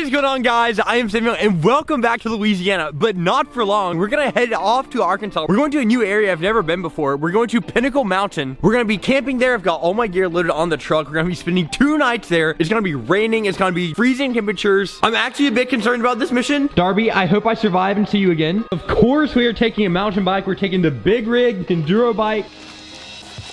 is going on, guys? I am Samuel and welcome back to Louisiana, but not for long. We're gonna head off to Arkansas. We're going to a new area I've never been before. We're going to Pinnacle Mountain. We're gonna be camping there. I've got all my gear loaded on the truck. We're gonna be spending 2 nights there. It's gonna be raining. It's gonna be freezing temperatures. I'm actually a bit concerned about this mission. Darby, I hope I survive and see you again. Of course, we are taking a mountain bike. We're taking the big rig, enduro bike.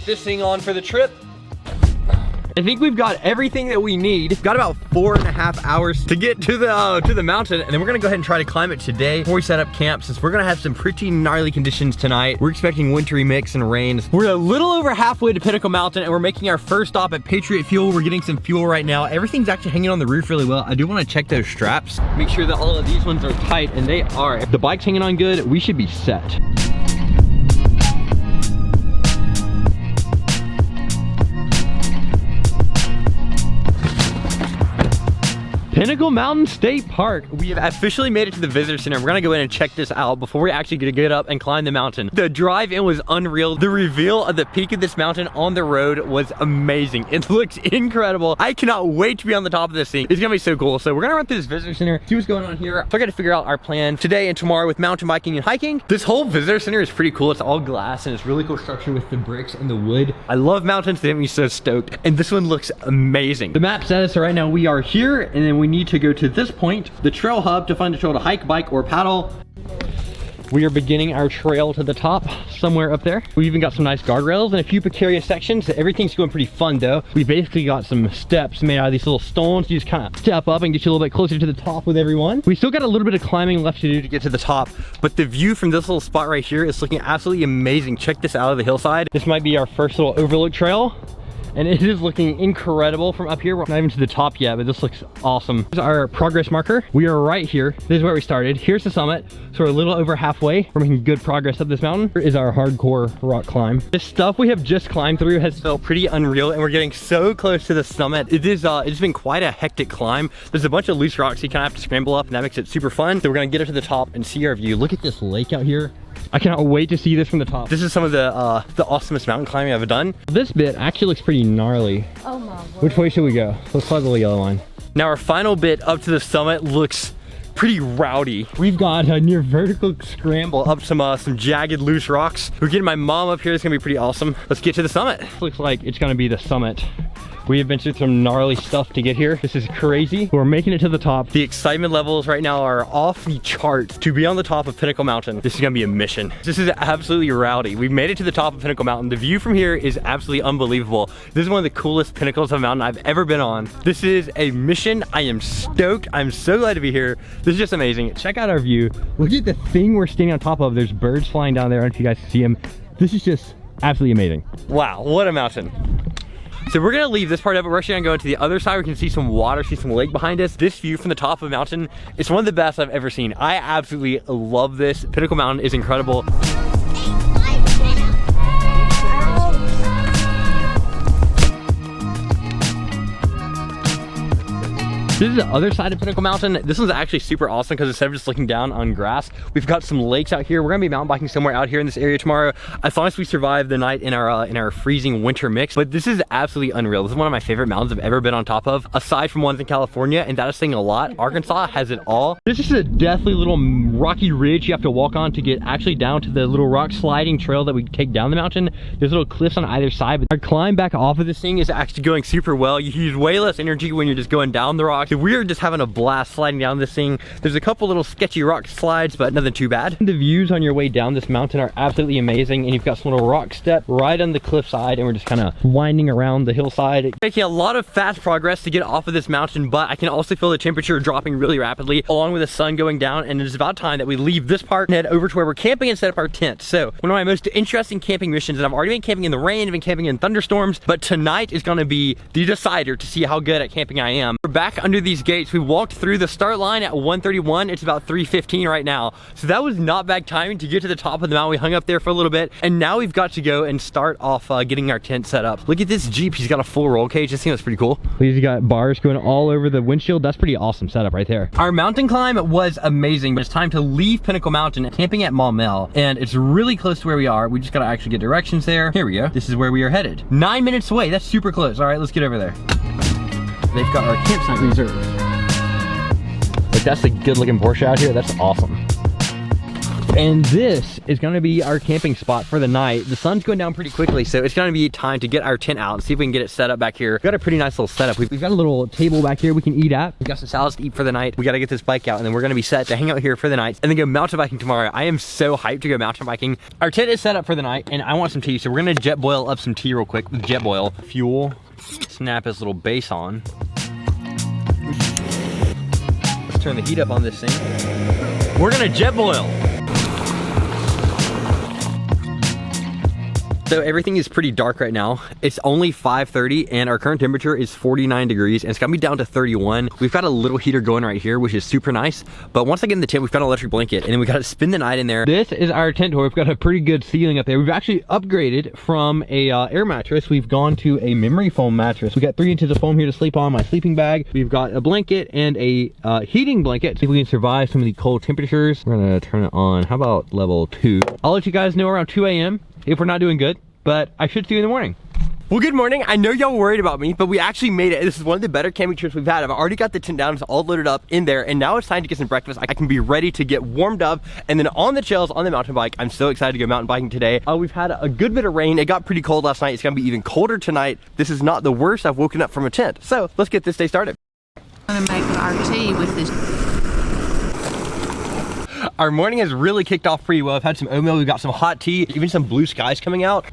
This thing on for the trip. I think we've got everything that we need. Got about 4.5 hours to get to the mountain, and then we're gonna go ahead and try to climb it today before we set up camp, since we're gonna have some pretty gnarly conditions tonight. We're expecting wintry mix and rain. We're a little over halfway to Pinnacle Mountain, and we're making our first stop at Patriot Fuel. We're getting some fuel right now. Everything's actually hanging on the roof really well. I do want to check those straps, make sure that all of these ones are tight, and they are. If the bike's hanging on good, we should be set. Pinnacle Mountain State Park. We have officially made it to the visitor center. We're gonna go in and check this out before we actually get up and climb the mountain. The drive in was unreal. The reveal of the peak of this mountain on the road was amazing. It looks incredible. I cannot wait to be on the top of this thing. It's gonna be so cool. So we're gonna run through this visitor center, see what's going on here. So I gotta figure out our plan today and tomorrow with mountain biking and hiking. This whole visitor center is pretty cool. It's all glass and it's really cool structure with the bricks and the wood. I love mountains. They make me so stoked. And this one looks amazing. The map says, so right now we are here, and then we need to go to this point, the trail hub, to find a trail to hike, bike, or paddle. We are beginning our trail to the top, somewhere up there. We even got some nice guardrails and a few precarious sections. Everything's going pretty fun though. We basically got some steps made out of these little stones. You just kind of step up and get you a little bit closer to the top with everyone. We still got a little bit of climbing left to do to get to the top, but the view from this little spot right here is looking absolutely amazing. Check this out of the hillside. This might be our first little overlook trail, and it is looking incredible from up here. We're not even to the top yet, but this looks awesome. Here's our progress marker. We are right here. This is where we started. Here's the summit. So we're a little over halfway. We're making good progress up this mountain. Here is our hardcore rock climb. This stuff we have just climbed through has felt pretty unreal, and we're getting so close to the summit. It's been quite a hectic climb. There's a bunch of loose rocks you kind of have to scramble up, and that makes it super fun. So we're gonna get up to the top and see our view. Look at this lake out here. I cannot wait to see this from the top. This is some of the awesomest mountain climbing I've done. This bit actually looks pretty gnarly. Oh my word. Which way should we go? Let's follow the yellow line. Now our final bit up to the summit looks pretty rowdy. We've got a near vertical scramble up some jagged loose rocks. We're getting my mom up here. It's gonna be pretty awesome. Let's get to the summit. Looks like it's gonna be the summit. We have been through some gnarly stuff to get here. This is crazy. We're making it to the top. The excitement levels right now are off the charts to be on the top of Pinnacle Mountain. This is gonna be a mission. This is absolutely rowdy. We've made it to the top of Pinnacle Mountain. The view from here is absolutely unbelievable. This is one of the coolest pinnacles of a mountain I've ever been on. This is a mission. I am stoked. I'm so glad to be here. This is just amazing. Check out our view. Look at the thing we're standing on top of. There's birds flying down there. I don't know if you guys can see them. This is just absolutely amazing. Wow, what a mountain. So we're gonna leave this part of it. We're actually gonna go into the other side. We can see some water, see some lake behind us. This view from the top of a mountain is one of the best I've ever seen. I absolutely love this. Pinnacle Mountain is incredible. This is the other side of Pinnacle Mountain. This one's actually super awesome because instead of just looking down on grass, we've got some lakes out here. We're gonna be mountain biking somewhere out here in this area tomorrow. I thought we survived the night in our freezing winter mix, but this is absolutely unreal. This is one of my favorite mountains I've ever been on top of, aside from ones in California, and that is saying a lot. Arkansas has it all. This is a deathly little rocky ridge you have to walk on to get actually down to the little rock sliding trail that we take down the mountain. There's little cliffs on either side, but our climb back off of this thing is actually going super well. You use way less energy when you're just going down the rocks. We are just having a blast sliding down this thing. There's a couple little sketchy rock slides, but nothing too bad. The views on your way down this mountain are absolutely amazing, and you've got some little rock step right on the cliffside, and we're just kind of winding around the hillside. Making a lot of fast progress to get off of this mountain, but I can also feel the temperature dropping really rapidly, along with the sun going down, and it's about time that we leave this part and head over to where we're camping and set up our tent. So one of my most interesting camping missions, and I've already been camping in the rain, I've been camping in thunderstorms, but tonight is gonna be the decider to see how good at camping I am. We're back under these gates. We walked through the start line at 1:31. It's about 3:15 right now. So that was not bad timing to get to the top of the mountain. We hung up there for a little bit, and now we've got to go and start off getting our tent set up. Look at this Jeep. He's got a full roll cage. This thing is pretty cool. He's got bars going all over the windshield. That's pretty awesome setup right there. Our mountain climb was amazing, but it's time to leave Pinnacle Mountain, camping at Maumelle, and it's really close to where we are. We just gotta actually get directions there. Here we go. This is where we are headed. 9 minutes away. That's super close. All right, let's get over there. They've got our campsite reserved. Like, that's a good looking Porsche out here. That's awesome. And this is going to be our camping spot for the night. The sun's going down pretty quickly, so it's going to be time to get our tent out and see if we can get it set up back here. We've got a pretty nice little setup. We've got a little table back here we can eat at. We've got some salads to eat for the night. We got to get this bike out, and then we're going to be set to hang out here for the night and then go mountain biking tomorrow. I am so hyped to go mountain biking. Our tent is set up for the night, and I want some tea, so we're going to jet boil up some tea real quick with jet boil. Fuel. Snap this little base on. Let's turn the heat up on this thing. We're going to jet boil. So everything is pretty dark right now. It's only 5:30 and our current temperature is 49 degrees and it's gonna be down to 31. We've got a little heater going right here, which is super nice. But once I get in the tent, we've got an electric blanket and then we gotta spend the night in there. This is our tent door. We've got a pretty good ceiling up there. We've actually upgraded from a air mattress. We've gone to a memory foam mattress. We got 3 inches of foam here to sleep on, my sleeping bag. We've got a blanket and a heating blanket. See if we can survive some of the cold temperatures. We're gonna turn it on. How about level 2? I'll let you guys know around 2 a.m. if we're not doing good, but I should see you in the morning. Well, good morning. I know y'all were worried about me, but we actually made it. This is one of the better camping trips we've had. I've already got the tent down. It's all loaded up in there, and now it's time to get some breakfast. I can be ready to get warmed up, and then on the trails, on the mountain bike. I'm so excited to go mountain biking today. We've had a good bit of rain. It got pretty cold last night. It's gonna be even colder tonight. This is not the worst I've woken up from a tent. So let's get this day started. I'm gonna make our tea with this. Our morning has really kicked off pretty well. I've had some oatmeal, we've got some hot tea, even some blue skies coming out.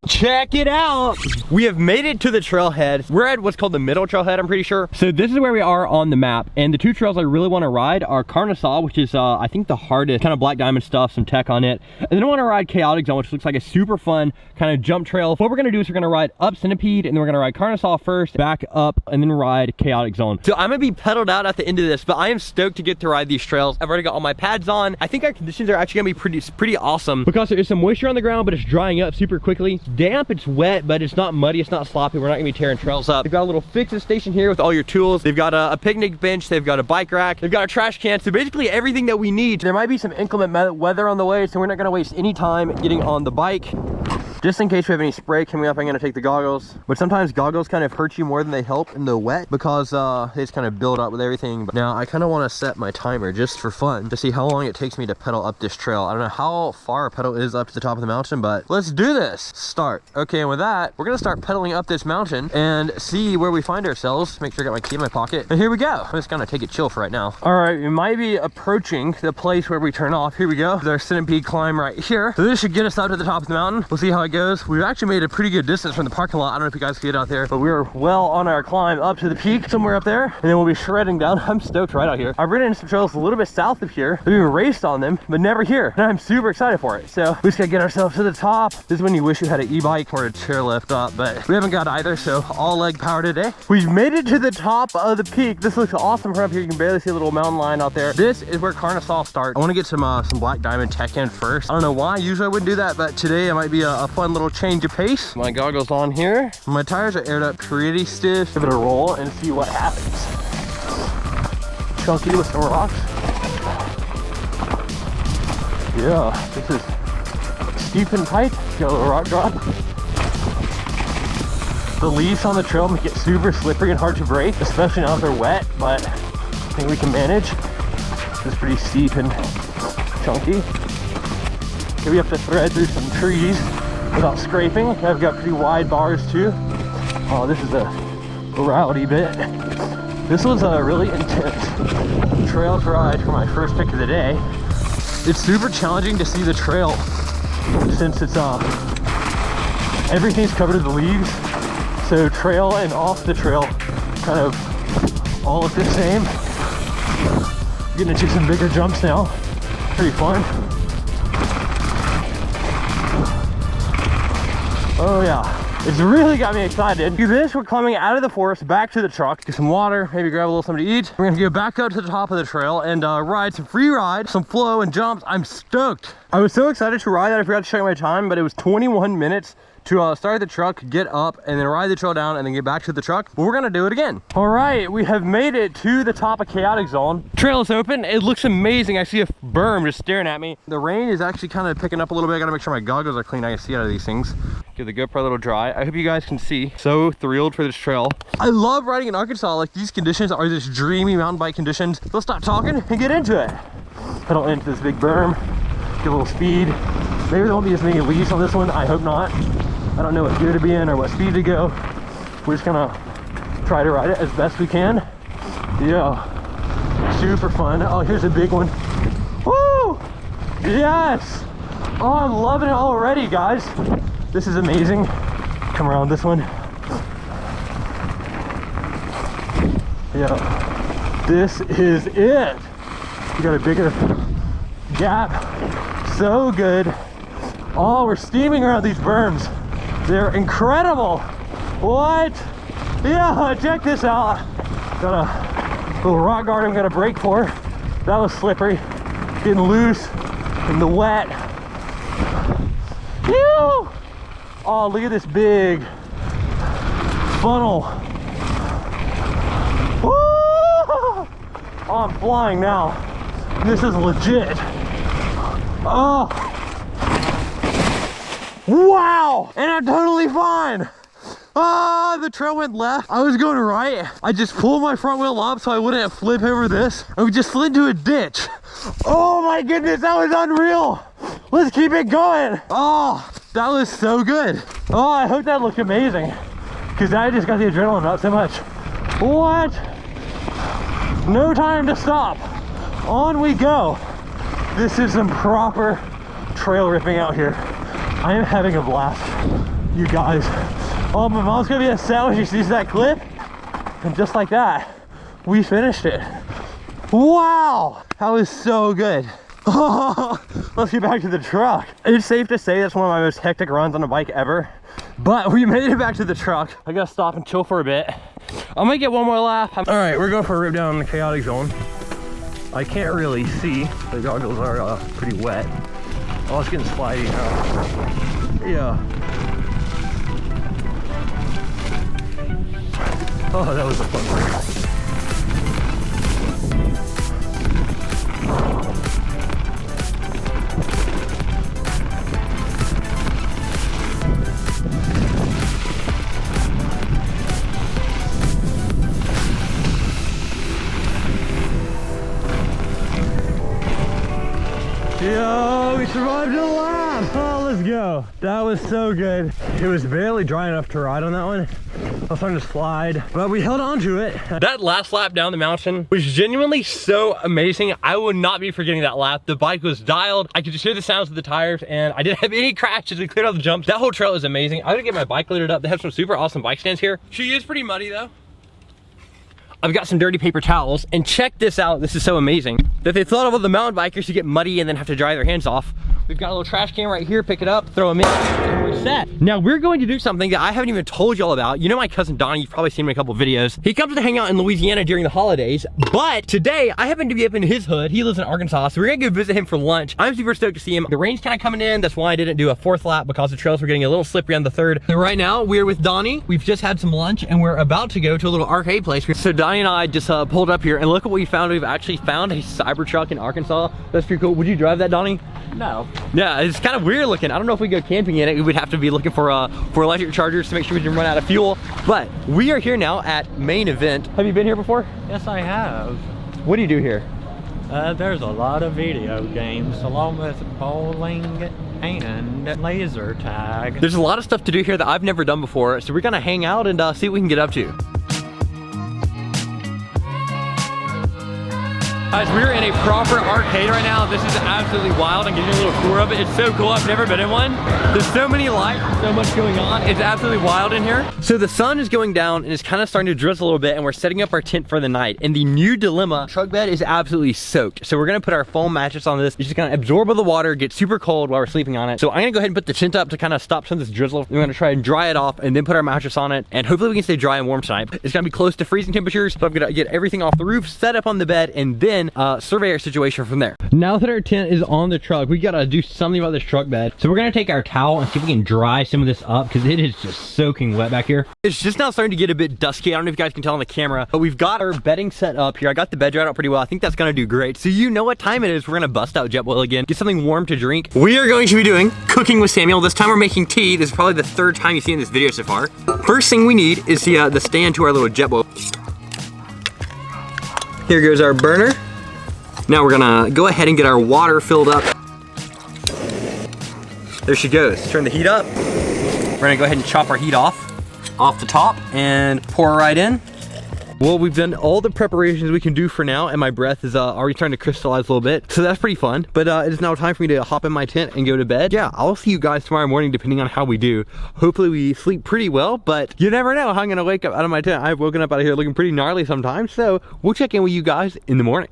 Check it out. We have made it to the trailhead. We're at what's called the middle trailhead, I'm pretty sure. So this is where we are on the map. And the 2 trails I really want to ride are Carnasaw, which is I think the hardest, kind of black diamond stuff, some tech on it. And then I want to ride Chaotic Zone, which looks like a super fun kind of jump trail. What we're going to do is we're going to ride up Centipede, and then we're going to ride Carnasaw first, back up, and then ride Chaotic Zone. So I'm going to be pedaled out at the end of this, but I am stoked to get to ride these trails. I've already got all my pads on. I think our conditions are actually going to be pretty awesome because there is some moisture on the ground, but it's drying up super quickly. Damp, it's wet, but it's not muddy, it's not sloppy. We're not gonna be tearing trails up. They've got a little fixing station here with all your tools. They've got a picnic bench, they've got a bike rack, they've got a trash can, so basically everything that we need. There might be some inclement weather on the way, so we're not gonna waste any time getting on the bike. Just in case we have any spray coming up, I'm gonna take the goggles. But sometimes goggles kind of hurt you more than they help in the wet because they just kind of build up with everything. But now I kind of want to set my timer just for fun to see how long it takes me to pedal up this trail. I don't know how far a pedal is up to the top of the mountain, but let's do this. Start. Okay, and with that, we're gonna start pedaling up this mountain and see where we find ourselves. Make sure I got my key in my pocket. And here we go. I'm just gonna take it chill for right now. All right, we might be approaching the place where we turn off. Here we go. There's our Centipede climb right here. So this should get us up to the top of the mountain. We'll see how it goes. We've actually made a pretty good distance from the parking lot. I don't know if you guys see it out there, but we're well on our climb up to the peak somewhere up there, and then we'll be shredding down. I'm stoked right out here. I've ridden into some trails a little bit south of here. We've even raced on them, but never here. And I'm super excited for it. So we just gotta get ourselves to the top. This is when you wish you had an e-bike or a chairlift up, but we haven't got either, so all leg power today. We've made it to the top of the peak. This looks awesome from up here. You can barely see a little mountain line out there. This is where Carnasaw starts. I want to get some black diamond tech in first. I don't know why. Usually I wouldn't do that, but today it might be a fun little change of pace. My goggles on here. My tires are aired up pretty stiff. Give it a roll and see what happens. Chunky with some rocks. Yeah, this is steep and tight. Got a little rock drop. The leaves on the trail make it super slippery and hard to brake, especially now if they're wet, but I think we can manage. It's pretty steep and chunky. Here we have to thread through some trees without scraping. I've got pretty wide bars too. Oh, this is a rowdy bit. This was a really intense trail to ride for my first pick of the day. It's super challenging to see the trail since it's everything's covered with leaves. So trail and off the trail kind of all look the same. Getting into some bigger jumps now. Pretty fun. Oh yeah, it's really got me excited. Do this, we're climbing out of the forest back to the truck, get some water, maybe grab a little something to eat. We're gonna go back up to the top of the trail and ride some free ride, some flow and jumps. I'm stoked. I was so excited to ride that I forgot to check my time, but it was 21 minutes to start the truck, get up, and then ride the trail down, and then get back to the truck. Well, we're gonna do it again. All right, we have made it to the top of Chaotic Zone. Trail is open. It looks amazing. I see a berm just staring at me. The rain is actually kind of picking up a little bit. I gotta make sure my goggles are clean. I can see out of these things. Give the GoPro a little dry. I hope you guys can see. So thrilled for this trail. I love riding in Arkansas. Like, these conditions are just dreamy mountain bike conditions. Let's stop talking and get into it. Pedal into this big berm, get a little speed. Maybe there won't be as many leaves on this one. I hope not. I don't know what gear to be in or what speed to go. We're just gonna try to ride it as best we can. Yeah, super fun. Oh, here's a big one. Woo! Yes! Oh, I'm loving it already, guys. This is amazing. Come around this one. Yeah, this is it. You got a bigger gap. So good. Oh, we're steaming around these berms. They're incredible. What? Yeah, check this out. Got a little rock guard I'm gonna brake for. That was slippery. Getting loose in the wet. Ew! Oh, look at this big funnel. Woo! Oh, I'm flying now. This is legit. Oh. Wow! And I'm totally fine. Ah, the trail went left. I was going right. I just pulled my front wheel up so I wouldn't flip over this. And we just slid into a ditch. Oh my goodness, that was unreal. Let's keep it going. Oh, that was so good. Oh, I hope that looked amazing, because I just got the adrenaline up so much. What? No time to stop. On we go. This is some proper trail ripping out here. I am having a blast, you guys. Oh, my mom's gonna be upset when she sees that clip. And just like that, we finished it. Wow, that was so good. Let's get back to the truck. It's safe to say that's one of my most hectic runs on a bike ever, but we made it back to the truck. I gotta stop and chill for a bit. I'm gonna get one more lap. All right, we're going for a rip down the Chaotic Zone. I can't really see. The goggles are pretty wet. Oh, it's getting slidey now. Yeah. Oh, that was a fun one. Yo, we survived the lap. Oh, let's go. That was so good. It was barely dry enough to ride on that one. I was starting to slide, but we held on to it. That last lap down the mountain was genuinely so amazing. I will not be forgetting that lap. The bike was dialed. I could just hear the sounds of the tires, and I didn't have any crashes. We cleared all the jumps. That whole trail is amazing. I'm gonna get my bike loaded up. They have some super awesome bike stands here. She is pretty muddy though. I've got some dirty paper towels, and check this out. This is so amazing that they thought of all the mountain bikers who get muddy and then have to dry their hands off. We've got a little trash can right here. Pick it up, throw them in, and we're set. Now we're going to do something that I haven't even told y'all about. You know my cousin Donnie, you've probably seen him in a couple videos. He comes to hang out in Louisiana during the holidays, but today I happen to be up in his hood. He lives in Arkansas, so we're gonna go visit him for lunch. I'm super stoked to see him. The rain's kind of coming in. That's why I didn't do a fourth lap, because the trails were getting a little slippery on the third. So right now we're with Donnie. We've just had some lunch and we're about to go to a little arcade place. So Donnie and I just pulled up here, and look at what we found. We've actually found a Cybertruck in Arkansas. That's pretty cool. Would you drive that, Donnie? No. Yeah, it's kind of weird looking. I don't know if we go camping in it. We would have to be looking for electric chargers to make sure we didn't run out of fuel. But we are here now at Main Event. Have you been here before? Yes, I have. What do you do here? There's a lot of video games, along with bowling and laser tag. There's a lot of stuff to do here that I've never done before, so we're gonna hang out and see what we can get up to. Guys, we're in a proper arcade right now. This is absolutely wild. I'm giving you a little tour of it. It's so cool. I've never been in one. There's so many lights, so much going on. It's absolutely wild in here. So the sun is going down and it's kind of starting to drizzle a little bit, and we're setting up our tent for the night. And the new dilemma, truck bed is absolutely soaked. So we're gonna put our foam mattress on this. It's just gonna absorb all the water, get super cold while we're sleeping on it. So I'm gonna go ahead and put the tent up to kind of stop some of this drizzle. We're gonna try and dry it off and then put our mattress on it. And hopefully we can stay dry and warm tonight. It's gonna be close to freezing temperatures. So I'm gonna get everything off the roof, set up on the bed, and then then survey our situation from there. Now that our tent is on the truck, we gotta do something about this truck bed. So we're gonna take our towel and see if we can dry some of this up because it is just soaking wet back here. It's just now starting to get a bit dusky. I don't know if you guys can tell on the camera, but we've got our bedding set up here. I got the bed dried out pretty well. I think that's gonna do great. So you know what time it is. We're gonna bust out JetBoil again, get something warm to drink. We are going to be doing cooking with Samuel. This time we're making tea. This is probably the third time you've seen this video so far. First thing we need is the stand to our little JetBoil. Here goes our burner. Now we're gonna go ahead and get our water filled up. There she goes. Turn the heat up. We're gonna go ahead and chop our heat off the top and pour right in. Well, we've done all the preparations we can do for now, and my breath is already starting to crystallize a little bit, so that's pretty fun. But it is now time for me to hop in my tent and go to bed. Yeah, I'll see you guys tomorrow morning depending on how we do. Hopefully we sleep pretty well, but you never know how I'm gonna wake up out of my tent. I've woken up out of here looking pretty gnarly sometimes, so we'll check in with you guys in the morning.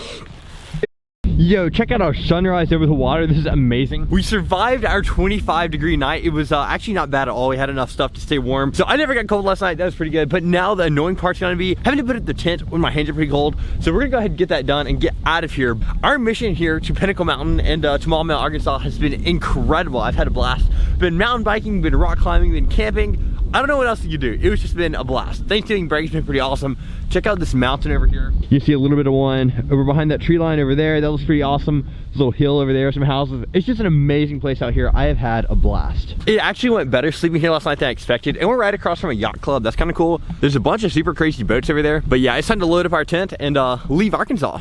Yo, check out our sunrise over the water. This is amazing. We survived our 25-degree night. It was actually not bad at all. We had enough stuff to stay warm. So I never got cold last night. That was pretty good. But now the annoying part's gonna be having to put up the tent when my hands are pretty cold. So we're gonna go ahead and get that done and get out of here. Our mission here to Pinnacle Mountain and to Maumelle, Arkansas has been incredible. I've had a blast. Been mountain biking, been rock climbing, been camping. I don't know what else you could do. It was just been a blast. Thanksgiving break has been pretty awesome. Check out this mountain over here. You see a little bit of one over behind that tree line over there. That looks pretty awesome. There's a little hill over there, some houses. It's just an amazing place out here. I have had a blast. It actually went better sleeping here last night than I expected. And we're right across from a yacht club. That's kind of cool. There's a bunch of super crazy boats over there. But yeah, it's time to load up our tent and leave Arkansas.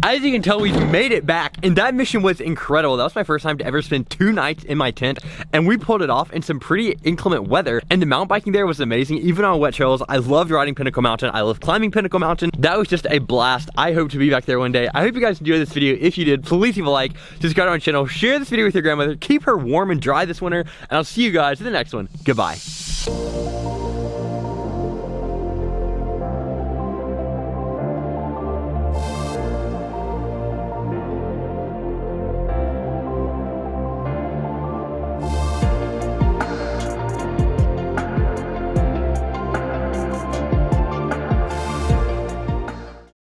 As you can tell, we've made it back, and that mission was incredible. That was my first time to ever spend 2 nights in my tent, and we pulled it off in some pretty inclement weather, and the mountain biking there was amazing, even on wet trails. I loved riding Pinnacle Mountain. I love climbing Pinnacle Mountain. That was just a blast. I hope to be back there one day. I hope you guys enjoyed this video. If you did, please leave a like, subscribe to our channel, share this video with your grandmother, keep her warm and dry this winter, and I'll see you guys in the next one. Goodbye.